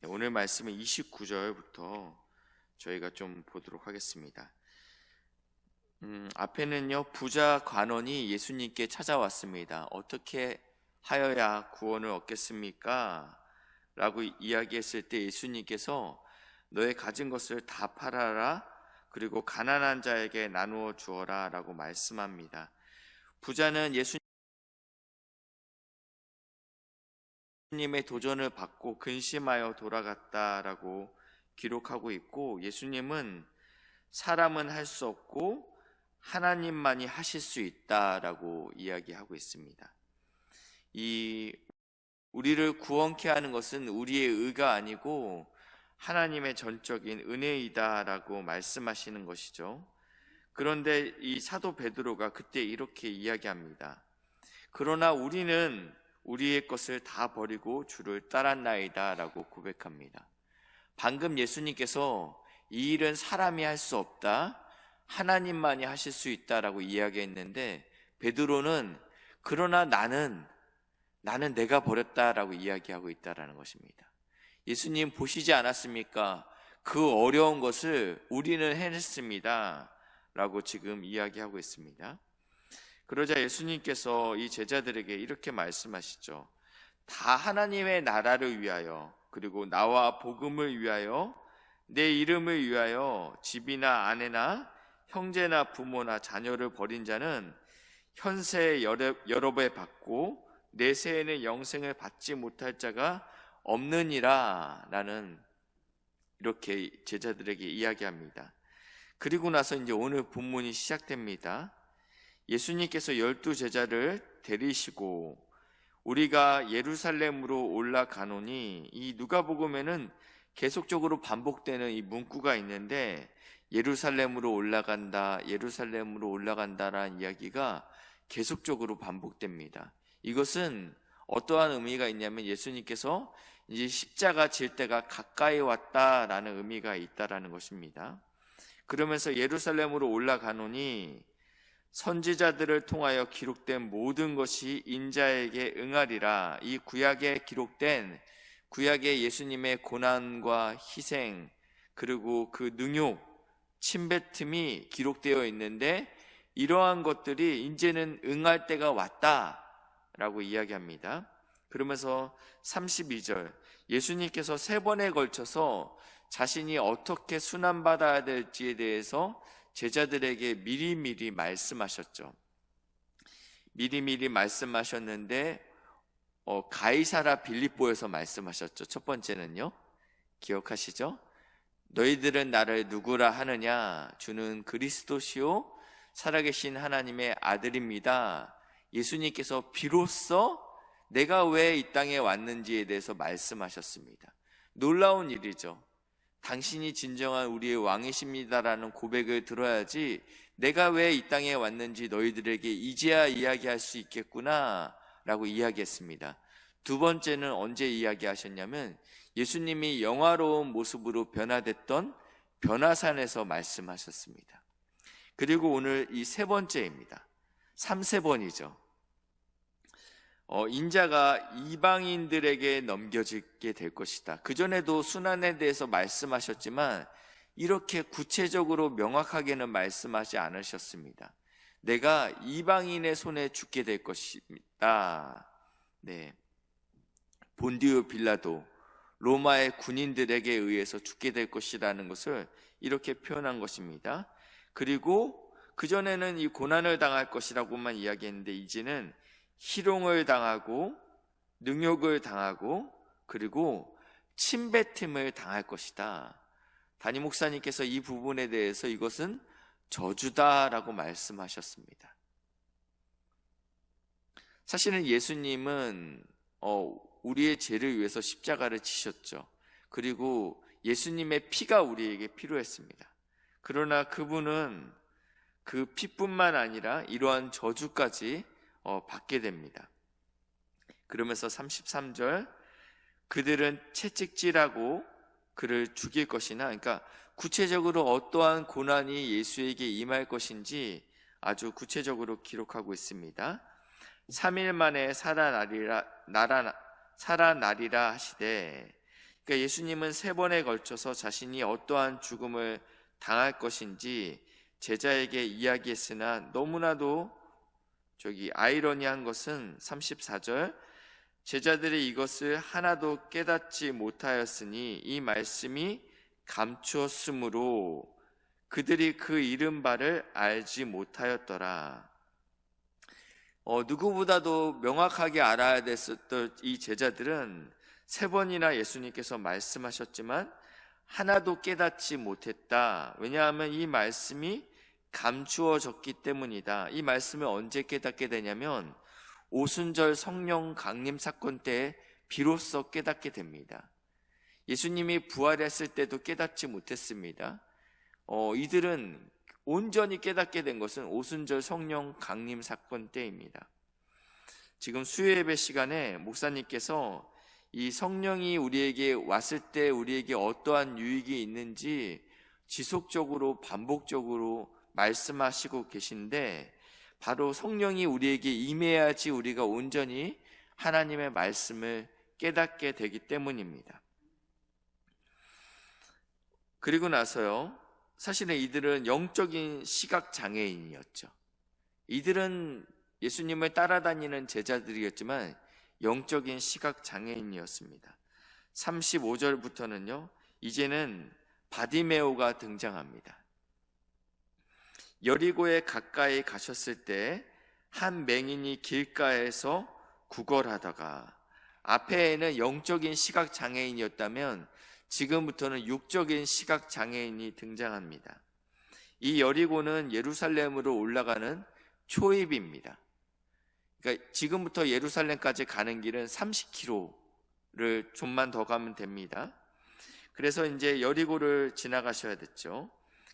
오늘 말씀은 29절부터 저희가 좀 보도록 하겠습니다. 앞에는요, 부자 관원이 예수님께 찾아왔습니다. 어떻게 하여야 구원을 얻겠습니까? 라고 이야기했을 때 예수님께서 너의 가진 것을 다 팔아라, 그리고 가난한 자에게 나누어 주어라 라고 말씀합니다. 부자는 예수님의 도전을 받고 근심하여 돌아갔다라고 기록하고 있고, 예수님은 사람은 할 수 없고 하나님만이 하실 수 있다라고 이야기하고 있습니다. 우리를 구원케 하는 것은 우리의 의가 아니고 하나님의 전적인 은혜이다라고 말씀하시는 것이죠. 그런데 이 사도 베드로가 그때 이렇게 이야기합니다. 그러나 우리는 우리의 것을 다 버리고 주를 따랐나이다 라고 고백합니다. 방금 예수님께서 이 일은 사람이 할 수 없다, 하나님만이 하실 수 있다라고 이야기했는데, 베드로는 그러나 나는 내가 버렸다라고 이야기하고 있다라는 것입니다. 예수님 보시지 않았습니까? 그 어려운 것을 우리는 해냈습니다 라고 지금 이야기하고 있습니다. 그러자 예수님께서 이 제자들에게 이렇게 말씀하시죠. 다 하나님의 나라를 위하여, 그리고 나와 복음을 위하여, 내 이름을 위하여 집이나 아내나 형제나 부모나 자녀를 버린 자는 현세에 여러 배 받고 내세에는 영생을 받지 못할 자가 없느니라 라는, 이렇게 제자들에게 이야기합니다. 그리고 나서 이제 오늘 본문이 시작됩니다. 예수님께서 12제자를 데리시고 우리가 예루살렘으로 올라가노니, 이 누가복음에는 계속적으로 반복되는 이 문구가 있는데, 예루살렘으로 올라간다, 예루살렘으로 올라간다라는 이야기가 계속적으로 반복됩니다. 이것은 어떠한 의미가 있냐면, 예수님께서 이제 십자가 질 때가 가까이 왔다라는 의미가 있다라는 것입니다. 그러면서 예루살렘으로 올라가노니 선지자들을 통하여 기록된 모든 것이 인자에게 응하리라. 이 구약에 기록된, 구약의 예수님의 고난과 희생, 그리고 그 능욕, 침뱉음이 기록되어 있는데, 이러한 것들이 이제는 응할 때가 왔다라고 이야기합니다. 그러면서 32절, 예수님께서 3번에 걸쳐서 자신이 어떻게 순환받아야 될지에 대해서 제자들에게 미리미리 말씀하셨죠. 미리미리 말씀하셨는데 가이사라 빌립보에서 말씀하셨죠. 첫 번째는요, 기억하시죠? 너희들은 나를 누구라 하느냐? 주는 그리스도시요 살아계신 하나님의 아들입니다. 예수님께서 비로소 내가 왜 이 땅에 왔는지에 대해서 말씀하셨습니다. 놀라운 일이죠. 당신이 진정한 우리의 왕이십니다라는 고백을 들어야지 내가 왜 이 땅에 왔는지 너희들에게 이제야 이야기할 수 있겠구나 라고 이야기했습니다. 두 번째는 언제 이야기하셨냐면, 예수님이 영화로운 모습으로 변화됐던 변화산에서 말씀하셨습니다. 그리고 오늘 이 3번째입니다. 3세번이죠. 인자가 이방인들에게 넘겨지게 될 것이다. 그전에도 순환에 대해서 말씀하셨지만 이렇게 구체적으로 명확하게는 말씀하지 않으셨습니다. 내가 이방인의 손에 죽게 될 것이다. 네. 본디오 빌라도, 로마의 군인들에게 의해서 죽게 될 것이라는 것을 이렇게 표현한 것입니다. 그리고 그전에는 이 고난을 당할 것이라고만 이야기했는데, 이제는 희롱을 당하고 능욕을 당하고 그리고 침뱉음을 당할 것이다. 담임 목사님께서 이 부분에 대해서 이것은 저주다라고 말씀하셨습니다. 사실은 예수님은 우리의 죄를 위해서 십자가를 지셨죠. 그리고 예수님의 피가 우리에게 필요했습니다. 그러나 그분은 그 피뿐만 아니라 이러한 저주까지 받게 됩니다. 그러면서 33절, 그들은 채찍질하고 그를 죽일 것이나, 그러니까 구체적으로 어떠한 고난이 예수에게 임할 것인지 아주 구체적으로 기록하고 있습니다. 3일 만에 살아나리라 하시되, 그러니까 그러니까 예수님은 3번에 걸쳐서 자신이 어떠한 죽음을 당할 것인지 제자에게 이야기했으나 너무나도 아이러니한 것은 34절, 제자들이 이것을 하나도 깨닫지 못하였으니 이 말씀이 감추었으므로 그들이 그 이른 바를 알지 못하였더라. 누구보다도 명확하게 알아야 됐었던 이 제자들은 3번이나 예수님께서 말씀하셨지만 하나도 깨닫지 못했다. 왜냐하면 이 말씀이 감추어졌기 때문이다. 이 말씀을 언제 깨닫게 되냐면 오순절 성령 강림 사건 때 비로소 깨닫게 됩니다. 예수님이 부활했을 때도 깨닫지 못했습니다. 이들은 온전히 깨닫게 된 것은 오순절 성령 강림 사건 때입니다. 지금 수요예배 시간에 목사님께서 이 성령이 우리에게 왔을 때 우리에게 어떠한 유익이 있는지 지속적으로 반복적으로 말씀하시고 계신데, 바로 성령이 우리에게 임해야지 우리가 온전히 하나님의 말씀을 깨닫게 되기 때문입니다. 그리고 나서요, 사실은 이들은 영적인 시각장애인이었죠. 이들은 예수님을 따라다니는 제자들이었지만 영적인 시각장애인이었습니다. 35절부터는요, 이제는 바디메오가 등장합니다. 여리고에 가까이 가셨을 때 한 맹인이 길가에서 구걸하다가, 앞에는 영적인 시각장애인이었다면 지금부터는 육적인 시각장애인이 등장합니다. 이 여리고는 예루살렘으로 올라가는 초입입니다. 그러니까 지금부터 예루살렘까지 가는 길은 30km를 좀만 더 가면 됩니다. 그래서 이제 여리고를 지나가셔야 됐죠.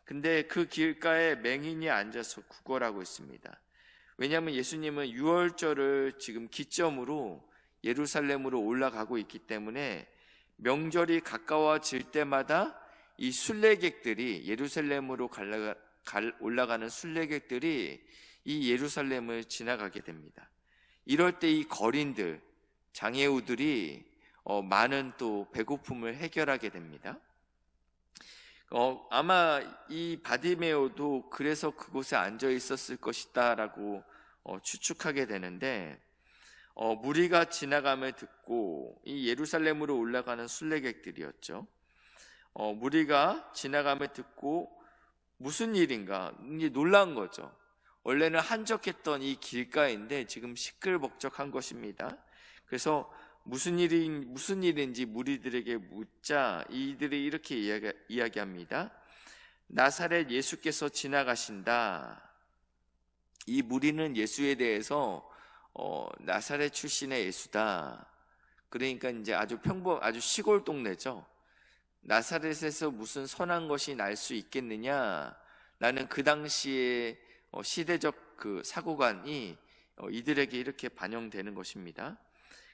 근데 그 길가에 맹인이 앉아서 구걸하고 있습니다. 왜냐하면 예수님은 유월절을 지금 기점으로 예루살렘으로 올라가고 있기 때문에 명절이 가까워질 때마다 이 순례객들이 예루살렘으로 올라가는 순례객들이 이 예루살렘을 지나가게 됩니다. 이럴 때 이 거린들, 장애우들이 많은 또 배고픔을 해결하게 됩니다. 아마 이 바디메오도 그래서 그곳에 앉아 있었을 것이다 라고 추측하게 되는데, 무리가 지나감을 듣고, 이 예루살렘으로 올라가는 순례객들이었죠. 무리가 지나감을 듣고 무슨 일인가 이제 놀란 거죠. 원래는 한적했던 이 길가인데 지금 시끌벅적한 것입니다. 그래서 무슨 일인지 무리들에게 묻자 이들이 이렇게 이야기합니다. 나사렛 예수께서 지나가신다. 이 무리는 예수에 대해서 나사렛 출신의 예수다. 그러니까 이제 아주 시골 동네죠. 나사렛에서 무슨 선한 것이 날 수 있겠느냐? 라는 그 당시에 시대적 그 사고관이 이들에게 이렇게 반영되는 것입니다.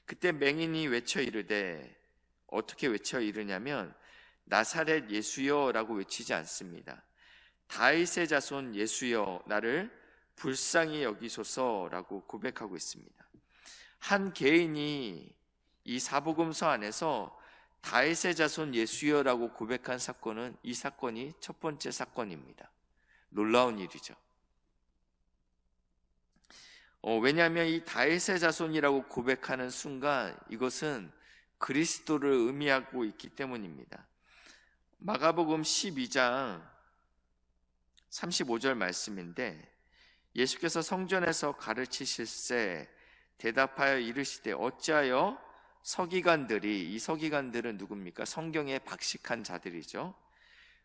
그때 맹인이 외쳐 이르되, 어떻게 외쳐 이르냐면 나사렛 예수여 라고 외치지 않습니다. 다윗의 자손 예수여 나를 불쌍히 여기소서 라고 고백하고 있습니다. 한 개인이 이 사복음서 안에서 다윗의 자손 예수여 라고 고백한 사건은 이 사건이 첫 번째 사건입니다. 놀라운 일이죠. 왜냐하면 이 다윗의 자손이라고 고백하는 순간 이것은 그리스도를 의미하고 있기 때문입니다. 마가복음 12장 35절 말씀인데, 예수께서 성전에서 가르치실새 대답하여 이르시되 어찌하여 서기관들이, 이 서기관들은 누굽니까? 성경에 박식한 자들이죠.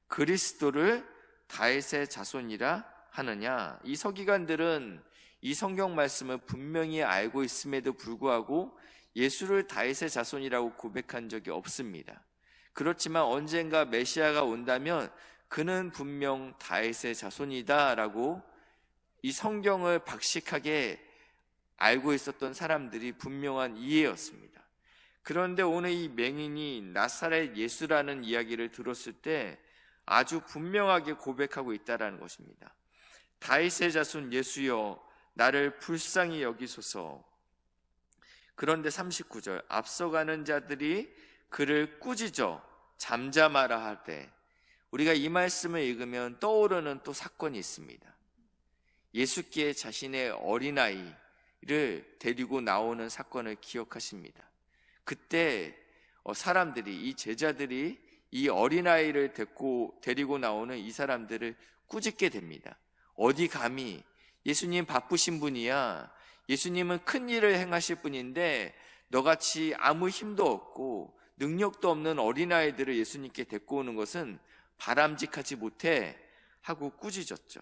그리스도를 다윗의 자손이라 하느냐? 이 서기관들은 이 성경 말씀을 분명히 알고 있음에도 불구하고 예수를 다윗의 자손이라고 고백한 적이 없습니다. 그렇지만 언젠가 메시아가 온다면 그는 분명 다윗의 자손이다 라고 이 성경을 박식하게 알고 있었던 사람들이 분명한 이해였습니다. 그런데 오늘 이 맹인이 나사렛 예수라는 이야기를 들었을 때 아주 분명하게 고백하고 있다는 것입니다. 다윗의 자손 예수여 나를 불쌍히 여기소서. 그런데 39절, 앞서가는 자들이 그를 꾸짖어 잠잠하라 하되, 우리가 이 말씀을 읽으면 떠오르는 또 사건이 있습니다. 예수께 자신의 어린아이를 데리고 나오는 사건을 기억하십니다. 그때 사람들이, 이 제자들이 이 어린아이를 데리고 나오는 이 사람들을 꾸짖게 됩니다. 어디 감히, 예수님 바쁘신 분이야. 예수님은 큰 일을 행하실 분인데 너같이 아무 힘도 없고 능력도 없는 어린아이들을 예수님께 데리고 오는 것은 바람직하지 못해 하고 꾸짖었죠.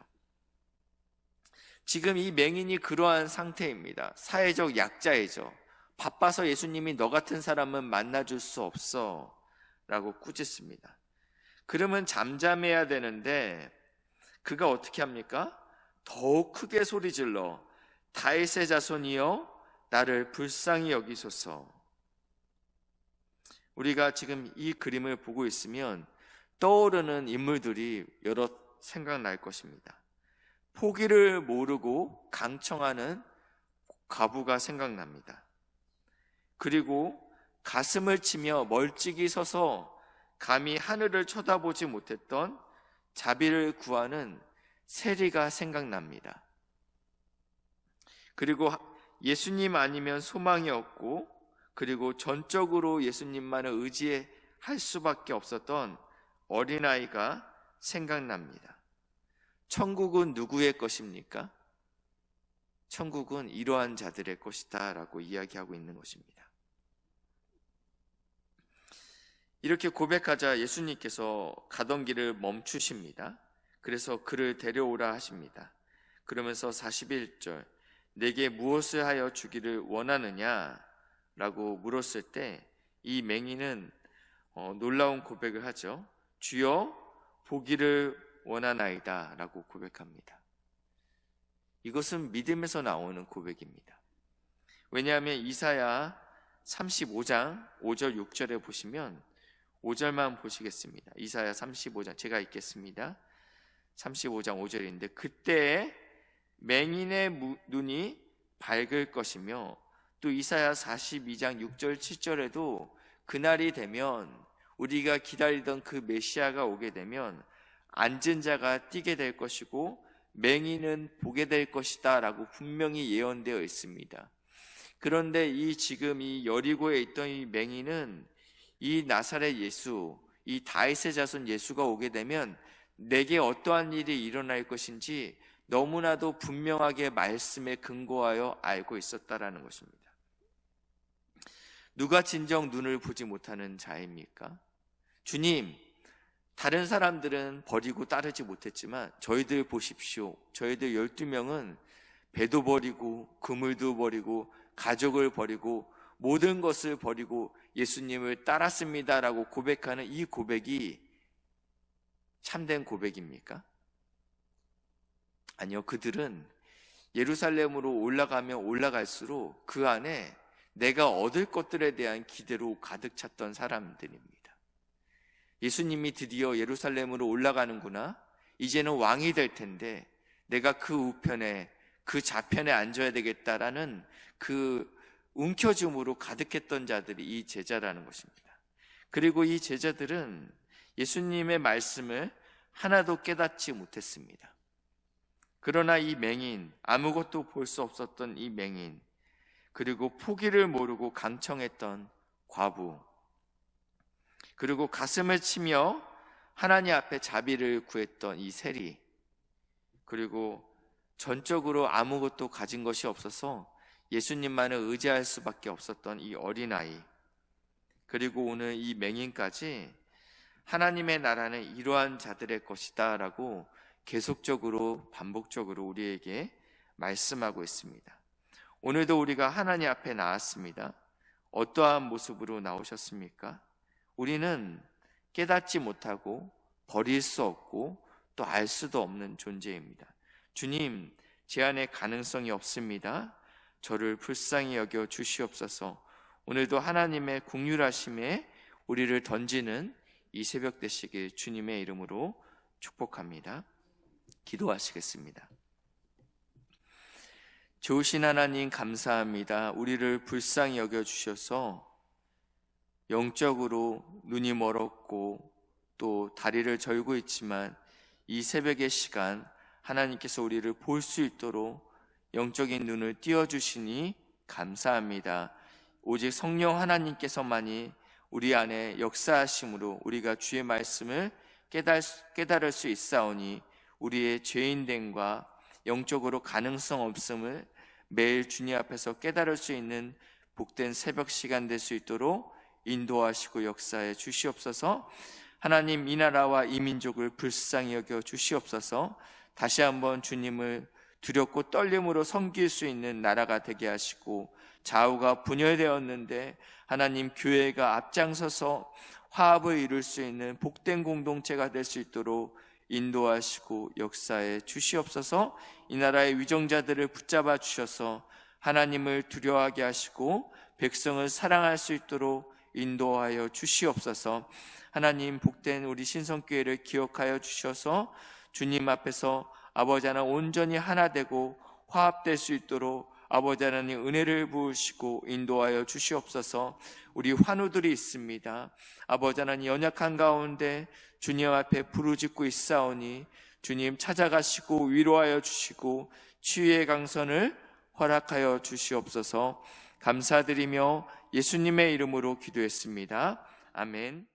지금 이 맹인이 그러한 상태입니다. 사회적 약자이죠. 바빠서 예수님이 너 같은 사람은 만나줄 수 없어 라고 꾸짖습니다. 그러면 잠잠해야 되는데 그가 어떻게 합니까? 더욱 크게 소리질러 다윗의 자손이여 나를 불쌍히 여기소서. 우리가 지금 이 그림을 보고 있으면 떠오르는 인물들이 여러 생각날 것입니다. 포기를 모르고 강청하는 과부가 생각납니다. 그리고 가슴을 치며 멀찍이 서서 감히 하늘을 쳐다보지 못했던 자비를 구하는 세리가 생각납니다. 그리고 예수님 아니면 소망이 없고, 그리고 전적으로 예수님만을 의지할 수밖에 없었던 어린아이가 생각납니다. 천국은 누구의 것입니까? 천국은 이러한 자들의 것이다 라고 이야기하고 있는 것입니다. 이렇게 고백하자 예수님께서 가던 길을 멈추십니다. 그래서 그를 데려오라 하십니다. 그러면서 41절, 내게 무엇을 하여 주기를 원하느냐? 라고 물었을 때 이 맹인은 놀라운 고백을 하죠. 주여, 보기를 원하나이다 라고 고백합니다. 이것은 믿음에서 나오는 고백입니다. 왜냐하면 이사야 35장 5절 6절에 보시면, 5절만 보시겠습니다. 이사야 35장, 제가 읽겠습니다. 35장 5절인데, 그때에 맹인의 눈이 밝을 것이며, 또 이사야 42장 6절 7절에도 그날이 되면, 우리가 기다리던 그 메시아가 오게 되면 앉은 자가 뛰게 될 것이고 맹인은 보게 될 것이다 라고 분명히 예언되어 있습니다. 그런데 지금 이 여리고에 있던 이 맹인은 이 나사렛 예수, 이 다윗의 자손 예수가 오게 되면 내게 어떠한 일이 일어날 것인지 너무나도 분명하게 말씀에 근거하여 알고 있었다라는 것입니다. 누가 진정 눈을 보지 못하는 자입니까? 주님, 다른 사람들은 버리고 따르지 못했지만 저희들 보십시오. 저희들 12명은 배도 버리고 그물도 버리고 가족을 버리고 모든 것을 버리고 예수님을 따랐습니다라고 고백하는 이 고백이 참된 고백입니까? 아니요, 그들은 예루살렘으로 올라가면 올라갈수록 그 안에 내가 얻을 것들에 대한 기대로 가득 찼던 사람들입니다. 예수님이 드디어 예루살렘으로 올라가는구나, 이제는 왕이 될 텐데 내가 그 우편에, 그 좌편에 앉아야 되겠다라는 그 움켜짐으로 가득했던 자들이 이 제자라는 것입니다. 그리고 이 제자들은 예수님의 말씀을 하나도 깨닫지 못했습니다. 그러나 이 맹인, 아무것도 볼 수 없었던 이 맹인, 그리고 포기를 모르고 강청했던 과부, 그리고 가슴을 치며 하나님 앞에 자비를 구했던 이 세리, 그리고 전적으로 아무것도 가진 것이 없어서 예수님만을 의지할 수밖에 없었던 이 어린아이, 그리고 오늘 이 맹인까지 하나님의 나라는 이러한 자들의 것이다 라고 계속적으로 반복적으로 우리에게 말씀하고 있습니다. 오늘도 우리가 하나님 앞에 나왔습니다. 어떠한 모습으로 나오셨습니까? 우리는 깨닫지 못하고 버릴 수 없고 또 알 수도 없는 존재입니다. 주님, 제 안에 가능성이 없습니다. 저를 불쌍히 여겨 주시옵소서. 오늘도 하나님의 긍휼하심에 우리를 던지는 이 새벽 되시길 주님의 이름으로 축복합니다. 기도하시겠습니다. 좋으신 하나님, 감사합니다. 우리를 불쌍히 여겨 주셔서 우리를 던지는 이 새벽 되시길 주님의 이름으로 축복합니다. 기도하시겠습니다. 좋으신 하나님, 감사합니다. 우리를 불쌍히 여겨 주셔서 우리를 던지는 이 새벽 되시길 주님의 이름으로 축복합니다. 기도하시겠습니다. 좋으신 하나님, 감사합니다. 우리를 불쌍히 여겨 주셔서 영적으로 눈이 멀었고 또 다리를 절고 있지만 이 새벽의 시간 하나님께서 우리를 볼 수 있도록 영적인 눈을 띄워주시니 감사합니다. 오직 성령 하나님께서만이 우리 안에 역사하심으로 우리가 주의 말씀을 깨달을 수 있사오니 우리의 죄인됨과 영적으로 가능성 없음을 매일 주님 앞에서 깨달을 수 있는 복된 새벽 시간 될 수 있도록 인도하시고 역사해 주시옵소서. 하나님, 이 나라와 이 민족을 불쌍히 여겨 주시옵소서. 다시 한번 주님을 두렵고 떨림으로 섬길 수 있는 나라가 되게 하시고, 좌우가 분열되었는데 하나님 교회가 앞장서서 화합을 이룰 수 있는 복된 공동체가 될 수 있도록 인도하시고 역사해 주시옵소서. 이 나라의 위정자들을 붙잡아 주셔서 하나님을 두려워하게 하시고 백성을 사랑할 수 있도록 인도하여 주시옵소서. 하나님, 복된 우리 신성교회를 기억하여 주셔서 주님 앞에서 아버지 하나님 온전히 하나 되고 화합될 수 있도록 아버지 하나님 은혜를 부으시고 인도하여 주시옵소서. 우리 환우들이 있습니다. 아버지 하나님, 연약한 가운데 주님 앞에 부르짖고 있사오니 주님 찾아가시고 위로하여 주시고 치유의 강선을 허락하여 주시옵소서. 감사드리며 예수님의 이름으로 기도했습니다. 아멘.